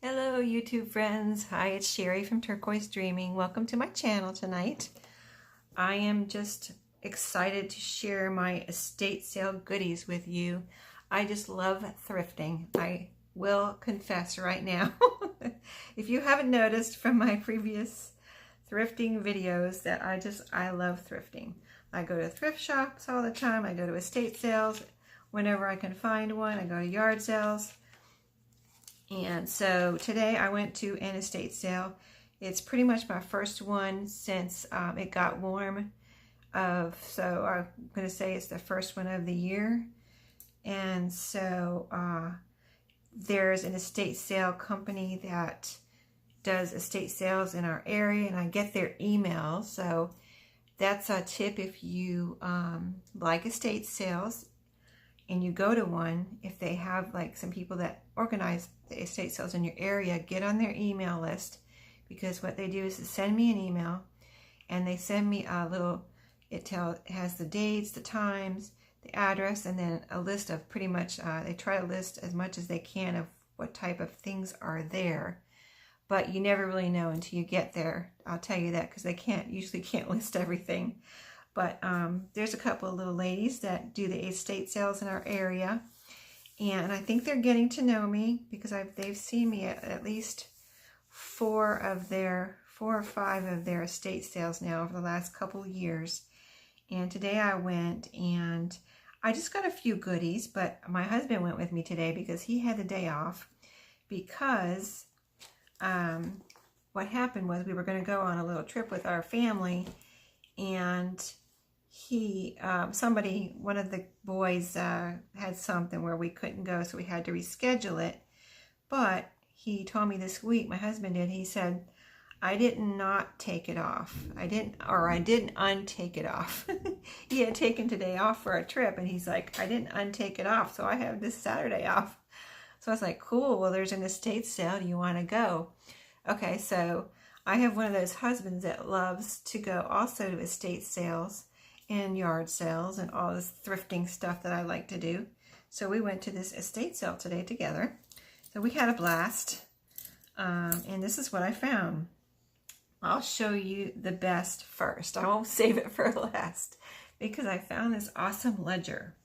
Hello YouTube friends. Hi, it's Sherry from Turquoise Dreaming. Welcome to my channel tonight. I am just excited to share my estate sale goodies with you. I just love thrifting. I will confess right now, if you haven't noticed from my previous thrifting videos, that I love thrifting. I go to thrift shops all the time. I go to estate sales whenever I can find one. I go to yard sales. And so today I went to an estate sale. It's pretty much my first one since it got warm. So I'm going to say it's the first one of the year. And so there's an estate sale company that does estate sales in our area, and I get their email. So that's a tip if you like estate sales and you go to one. If they have like some people that organize the estate sales in your area, get on their email list, because what they do is send me an email, and they send me a little, it has the dates, the times, the address, and then a list of pretty much, they try to list as much as they can of what type of things are there. But you never really know until you get there. I'll tell you that, because they usually can't list everything. But there's a couple of little ladies that do the estate sales in our area, and I think they're getting to know me, because they've seen me at least four or five of their estate sales now over the last couple of years. And today I went, and I just got a few goodies, but my husband went with me today because he had the day off, because what happened was we were going to go on a little trip with our family, and one of the boys had something where we couldn't go, so we had to reschedule it. But he told me this week, my husband did, he said, I did not take it off. I didn't untake it off. He had taken today off for a trip, and he's like, I didn't untake it off, so I have this Saturday off. So I was like, cool, well, there's an estate sale. Do you want to go? Okay, so I have one of those husbands that loves to go also to estate sales and yard sales and all this thrifting stuff that I like to do. So we went to this estate sale today together. So we had a blast, and this is what I found. I'll show you the best first. I won't save it for last, because I found this awesome ledger.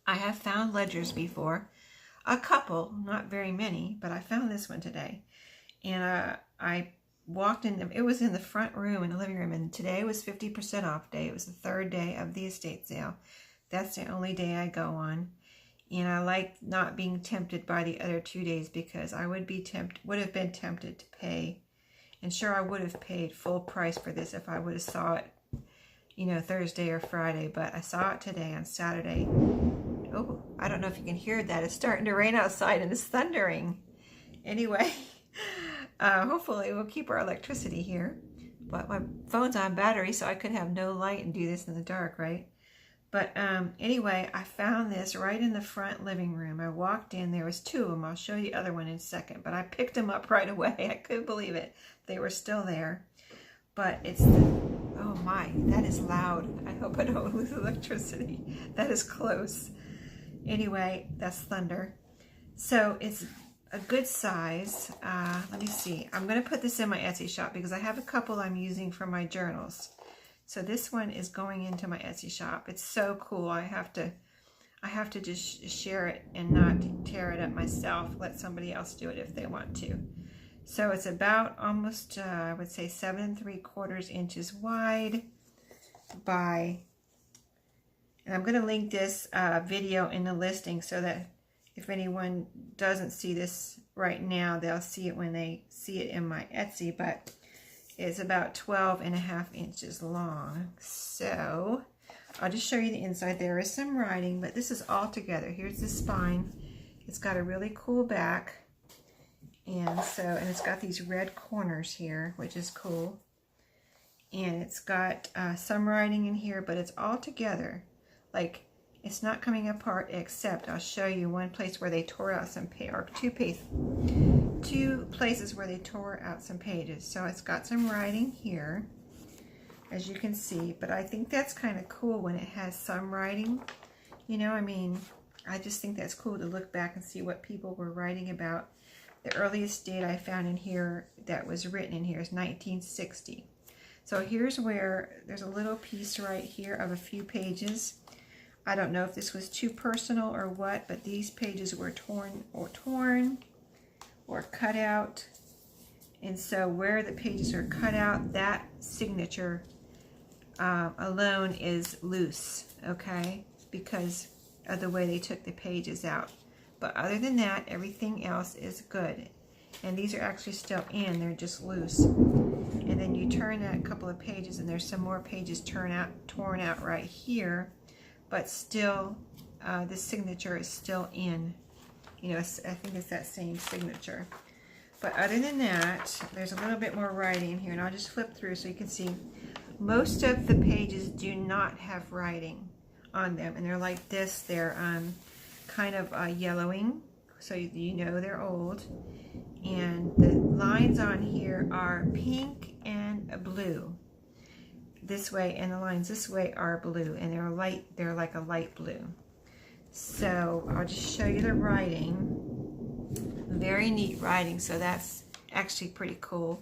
I have found ledgers before, a couple, not very many, but I found this one today. And I walked in, it was in the front room, in the living room, and today was 50% off day. It was the third day of the estate sale. That's the only day I go on. And I like not being tempted by the other 2 days, because I would have been tempted to pay. And sure, I would have paid full price for this if I would have saw it, Thursday or Friday, but I saw it today on Saturday. Oh, I don't know if you can hear that. It's starting to rain outside and it's thundering. Anyway, hopefully we'll keep our electricity here. But my phone's on battery, so I could have no light and do this in the dark, right? But anyway, I found this right in the front living room. I walked in, there was two of them. I'll show you the other one in a second, but I picked them up right away. I couldn't believe it. They were still there. But it's oh my, that is loud. I hope I don't lose electricity. That is close. Anyway, that's thunder. So it's a good size. Let me see. I'm going to put this in my Etsy shop, because I have a couple I'm using for my journals. So this one is going into my Etsy shop. It's so cool. I have to just share it and not tear it up myself. Let somebody else do it if they want to. So it's about almost, I would say 7 3/4 inches wide by, and I'm going to link this video in the listing, so that if anyone doesn't see this right now, they'll see it when they see it in my Etsy. But it's about 12.5 inches long. So I'll just show you the inside. There is some writing, but this is all together. Here's the spine. It's got a really cool back. And it's got these red corners here, which is cool. And it's got some writing in here, but it's all together. Like, it's not coming apart, except I'll show you one place where they tore out some two places where they tore out some pages. So it's got some writing here, as you can see, but I think that's kind of cool when it has some writing. I mean, I just think that's cool to look back and see what people were writing about The earliest date I found in here that was written in here is 1960. So here's where there's a little piece right here of a few pages. I don't know if this was too personal or what, but these pages were torn or cut out. And so where the pages are cut out, that signature alone is loose, okay? Because of the way they took the pages out. But other than that, everything else is good. And these are actually still in, they're just loose. And then you turn that a couple of pages and there's some more pages torn out right here. But still, the signature is still in. You know, I think it's that same signature. But other than that, there's a little bit more writing here. And I'll just flip through so you can see. Most of the pages do not have writing on them. And they're like this. They're kind of yellowing, so you know they're old. And the lines on here are pink and blue this way, and the lines this way are blue, and they're like a light blue. So I'll just show you the writing. Very neat writing, so that's actually pretty cool.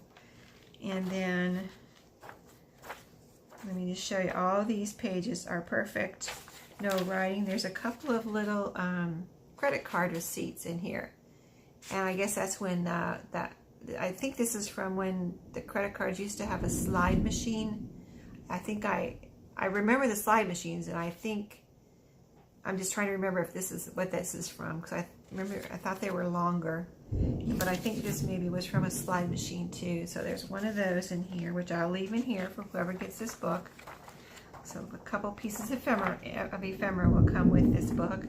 And then let me just show you, all these pages are perfect. No writing. There's a couple of little credit card receipts in here, and I guess that's when I think this is from when the credit cards used to have a slide machine. I think I remember the slide machines, and I think I'm just trying to remember if this is what this is from, because I thought they were longer, but I think this maybe was from a slide machine too. So there's one of those in here, which I'll leave in here for whoever gets this book. So a couple pieces of ephemera will come with this book.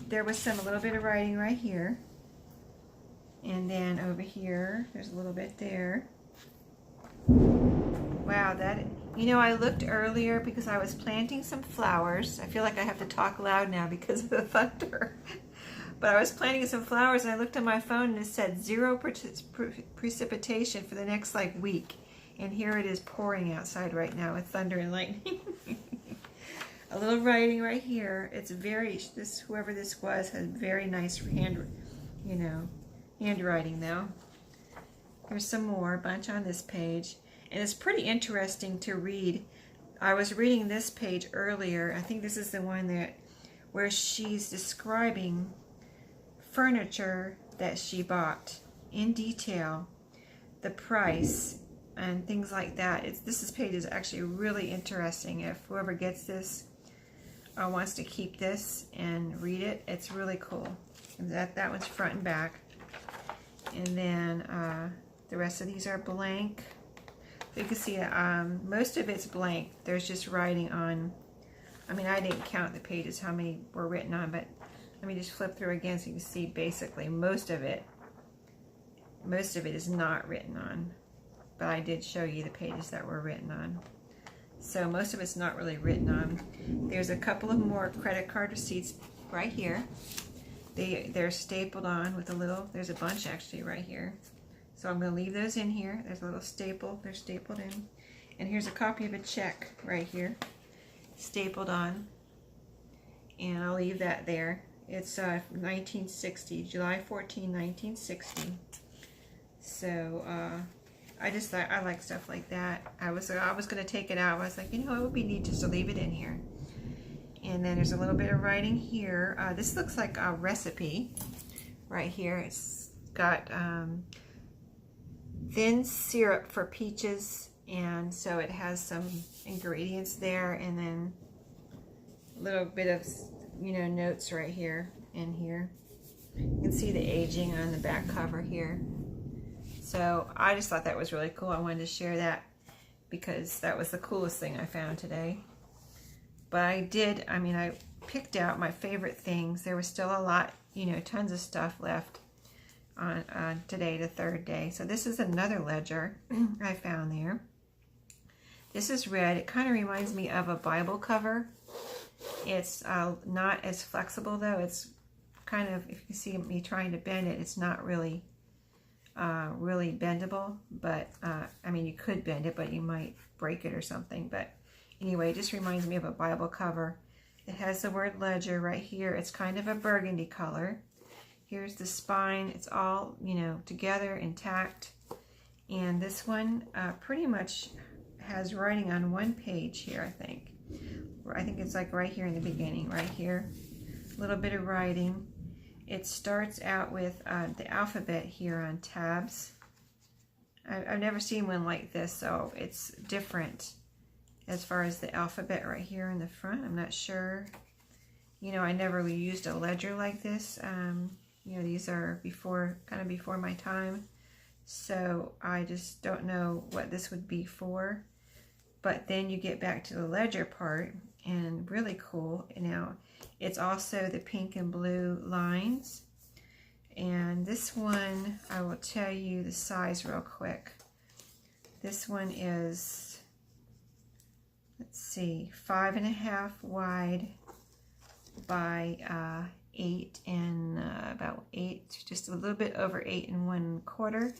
There was a little bit of writing right here. And then over here, there's a little bit there. Wow, you know, I looked earlier because I was planting some flowers. I feel like I have to talk loud now because of the thunder. But I was planting some flowers and I looked at my phone and it said 0 precipitation for the next week. And here it is pouring outside right now with thunder and lightning. A little writing right here. It's whoever this was has very nice handwriting though. Here's some more, a bunch on this page. And it's pretty interesting to read. I was reading this page earlier. I think this is the one where she's describing furniture that she bought in detail, the price, and things like that. This page is actually really interesting. If whoever gets this wants to keep this and read it, it's really cool. And that one's front and back. And then the rest of these are blank. So you can see most of it's blank. There's just writing on. I mean, I didn't count the pages, how many were written on, but let me just flip through again so you can see basically most of it is not written on. But I did show you the pages that were written on. So most of it's not really written on. There's a couple of more credit card receipts right here. They're stapled on with there's a bunch actually right here. So I'm going to leave those in here. There's a little staple. They're stapled in. And here's a copy of a check right here, stapled on. And I'll leave that there. It's 1960, July 14, 1960. So I just thought I like stuff like that. I was going to take it out. I was like, you know, it would be neat just to leave it in here. And then there's a little bit of writing here. This looks like a recipe right here. It's got thin syrup for peaches, and so it has some ingredients there, and then a little bit of notes right here and here. You can see the aging on the back cover here. So I just thought that was really cool. I wanted to share that because that was the coolest thing I found today. But I picked out my favorite things. There was still a lot, tons of stuff left on today, the third day. So this is another ledger I found there. This is red. It kind of reminds me of a Bible cover. It's not as flexible though. It's kind of, if you see me trying to bend it, it's not really bendable. But you could bend it, but you might break it or something. But anyway, it just reminds me of a Bible cover. It has the word ledger right here. It's kind of a burgundy color. Here's the spine. It's all, you know, together, intact. And this one pretty much has writing on one page here, I think. I think it's like right here in the beginning, right here. A little bit of writing. It starts out with the alphabet here on tabs. I've never seen one like this, so it's different as far as the alphabet right here in the front. I'm not sure. You know, I never really used a ledger like this. You know, these are kind of before my time. So I just don't know what this would be for. But then you get back to the ledger part, and really cool. Now, it's also the pink and blue lines. And this one, I will tell you the size real quick. This one is, let's see, 5.5 wide by 8 and about 8, just a little bit over 8 1/4.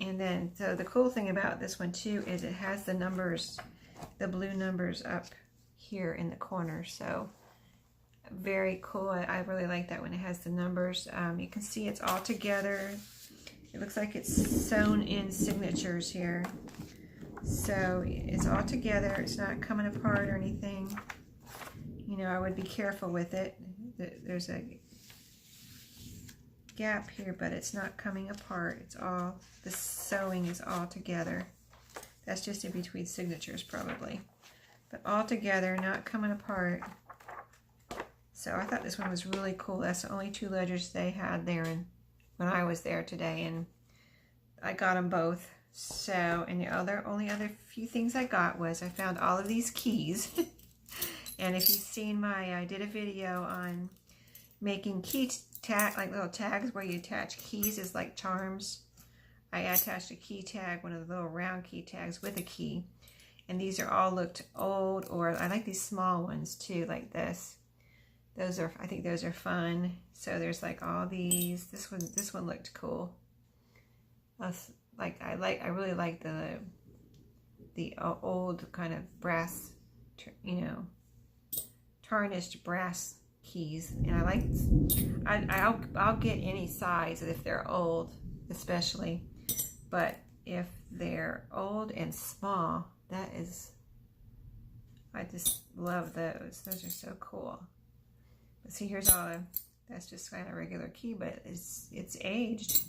And then, so the cool thing about this one too is it has the numbers, the blue numbers up here in the corner. So very cool. I really like that when it has the numbers. You can see it's all together. It looks like it's sewn in signatures here. So it's all together. It's not coming apart or anything. You know, I would be careful with it. There's a gap here, but it's not coming apart. It's all, the sewing is all together. That's just in between signatures probably. But all together, not coming apart. So I thought this one was really cool. That's the only 2 ledgers they had there when I was there today, and I got them both. So, and the only other few things I got was I found all of these keys. And if you've seen I did a video on making key tag, like little tags where you attach keys as like charms. I attached a key tag, one of the little round key tags with a key. And these are all looked old, or I like these small ones too, like this. Those are, I think those are fun. So there's like all these. This one looked cool. I really like the old kind of brass, you know, tarnished brass keys. And I'll get any size if they're old, especially. But if they're old and small, that is, I just love those. Those are so cool. But see, here's all that's just kind of regular key, but it's aged.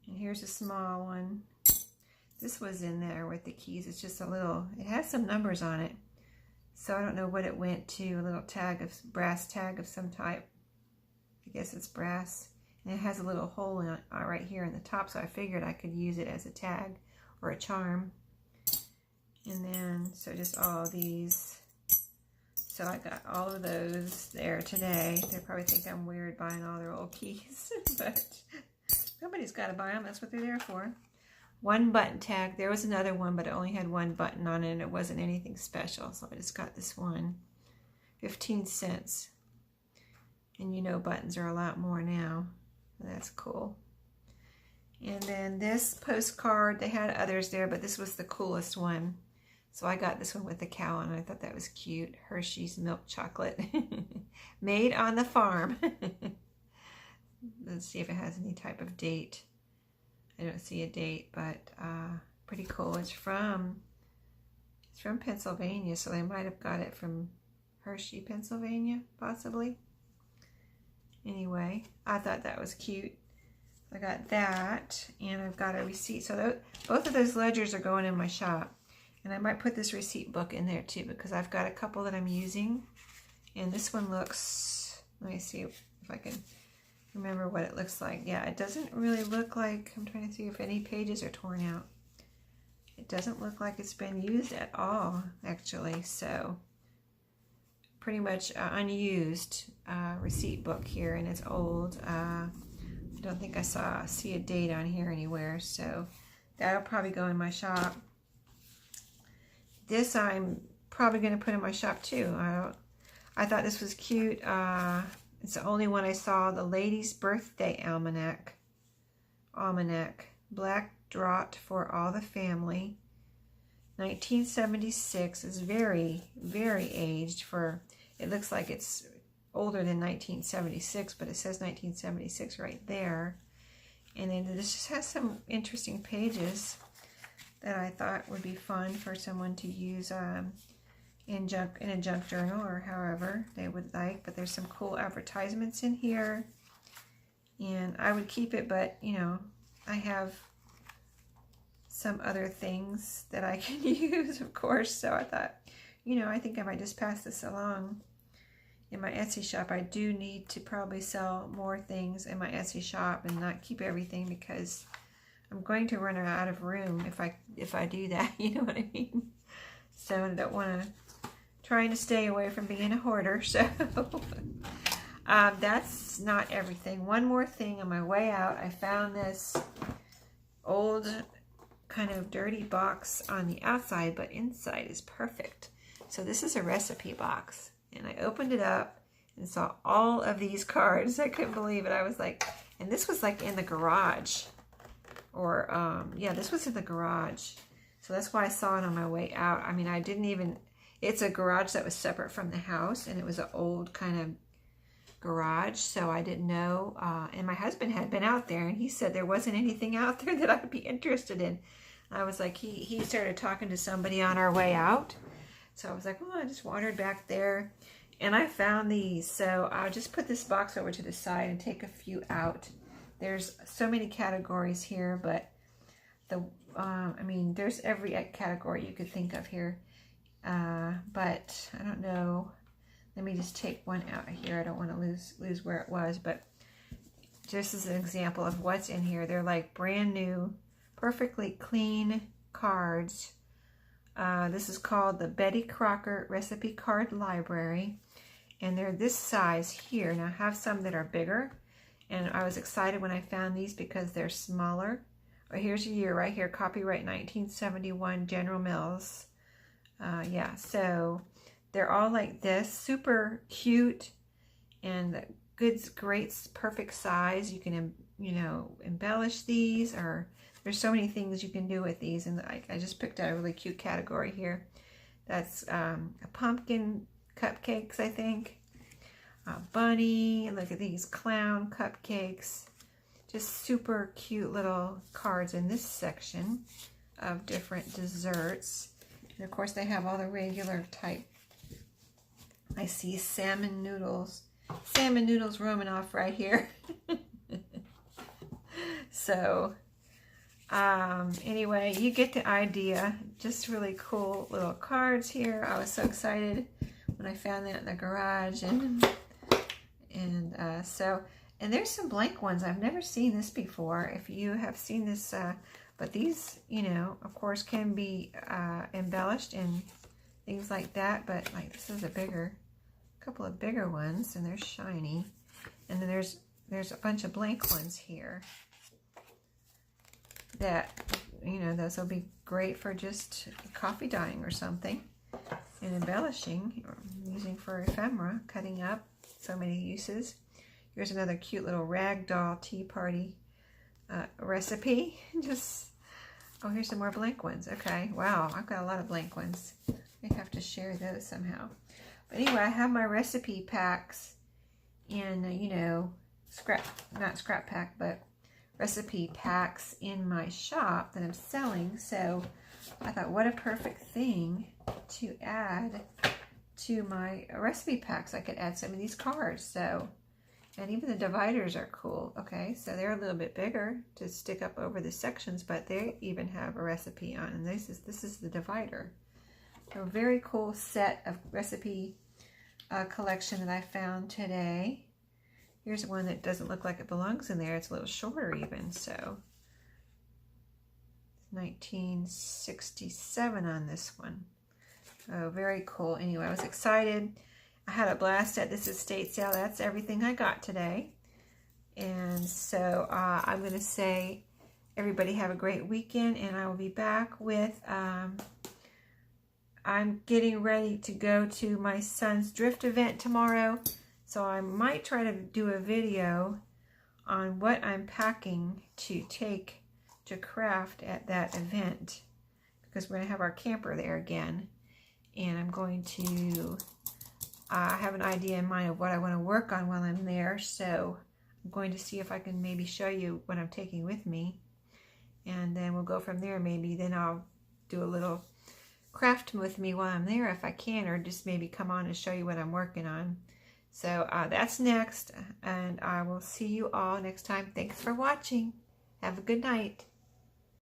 And here's a small one. This was in there with the keys. It's just a little, it has some numbers on it. So I don't know what it went to, a little tag of, brass tag of some type. I guess it's brass. And it has a little hole in it, right here in the top, so I figured I could use it as a tag or a charm. And then, so just all of these. So I got all of those there today. They probably think I'm weird buying all their old keys, but somebody's got to buy them. That's what they're there for. 1 button tag. There was another one, but it only had 1 button on it, and it wasn't anything special, so I just got this one. 15 cents. And you know buttons are a lot more now. That's cool. And then this postcard, they had others there, but this was the coolest one. So I got this one with the cow on it. I thought that was cute. Hershey's milk chocolate. Made on the farm. Let's see if it has any type of date. I don't see a date, but pretty cool. It's from Pennsylvania, so they might have got it from Hershey, Pennsylvania, possibly. Anyway, I thought that was cute. I got that, and I've got a receipt. So both of those ledgers are going in my shop. And I might put this receipt book in there too, because I've got a couple that I'm using. And this one looks, let me see if I can remember what it looks like. Yeah, it doesn't really look like, I'm trying to see if any pages are torn out. It doesn't look like it's been used at all, actually. So pretty much unused receipt book here, and it's old. I don't think I see a date on here anywhere, so that'll probably go in my shop. This I'm probably going to put in my shop too. I thought this was cute. It's the only one I saw. The Lady's Birthday Almanac. Black Draught for all the family. 1976. Is very, very aged for, it looks like it's older than 1976, but it says 1976 right there. And then this just has some interesting pages that I thought would be fun for someone to use in a junk journal, or however they would like. But there's some cool advertisements in here, and I would keep it, but you know, I have some other things that I can use, of course. So I thought, you know, I think I might just pass this along in my Etsy shop. I do need to probably sell more things in my Etsy shop and not keep everything, because I'm going to run out of room if I do that. You know what I mean? So I don't want to, trying to stay away from being a hoarder. So that's not everything. One more thing on my way out, I found this old kind of dirty box on the outside, but inside is perfect. So this is a recipe box. And I opened it up and saw all of these cards. I couldn't believe it. I was like, and this was like in the garage. Or, yeah, this was in the garage. So that's why I saw it on my way out. I mean, I didn't even, it's a garage that was separate from the house. And it was an old kind of garage. So I didn't know. And my husband had been out there, and he said there wasn't anything out there that I'd be interested in. I was like, he started talking to somebody on our way out. So I was like, oh, I just wandered back there, and I found these. So I'll just put this box over to the side and take a few out. There's so many categories here, but I mean, there's every category you could think of here. But I don't know. Let me just take one out here. I don't want to lose where it was, but just as an example of what's in here, they're like brand new, perfectly clean cards. This is called the Betty Crocker Recipe Card Library, and they're this size here. Now I have some that are bigger, and I was excited when I found these because they're smaller. Oh, here's a year right here, copyright 1971, General Mills. Yeah, so they're all like this, super cute, and great, perfect size. You can, you know, embellish these, or there's so many things you can do with these, and I just picked out a really cute category here. That's a pumpkin cupcakes, I think. A bunny, look at these clown cupcakes. Just super cute little cards in this section of different desserts. And of course they have all the regular type. I see salmon noodles. Salmon noodles roaming off right here. So anyway, you get the idea. Just really cool little cards here. I was so excited when I found that in the garage, and there's some blank ones. I've never seen this before. If you have seen this, but these, you know, of course, can be embellished and things like that. But like this is a couple of bigger ones, and they're shiny. And then there's a bunch of blank ones here. That, you know, those will be great for just coffee dyeing or something, and embellishing, or using for ephemera, cutting up. So many uses. Here's another cute little ragdoll tea party recipe. Oh, here's some more blank ones. Okay, wow, I've got a lot of blank ones. I have to share those somehow. But anyway, I have my recipe packs in, you know, not scrap pack, but recipe packs in my shop that I'm selling. So I thought, what a perfect thing to add to my recipe packs. I could add some of these cards. So, and even the dividers are cool. Okay, so they're a little bit bigger to stick up over the sections, but they even have a recipe on, and this is the divider. So a very cool set of recipe collection that I found today. Here's one that doesn't look like it belongs in there. It's a little shorter even, so 1967 on this one. Oh, very cool. Anyway, I was excited. I had a blast at this estate sale. That's everything I got today. And so I'm going to say everybody have a great weekend, and I will be back with, I'm getting ready to go to my son's drift event tomorrow. So I might try to do a video on what I'm packing to take to craft at that event, because we're going to have our camper there again. And I'm going to I have an idea in mind of what I want to work on while I'm there, so I'm going to see if I can maybe show you what I'm taking with me, and then we'll go from there. Maybe then I'll do a little craft with me while I'm there if I can, or just maybe come on and show you what I'm working on. So that's next, and I will see you all next time. Thanks for watching. Have a good night.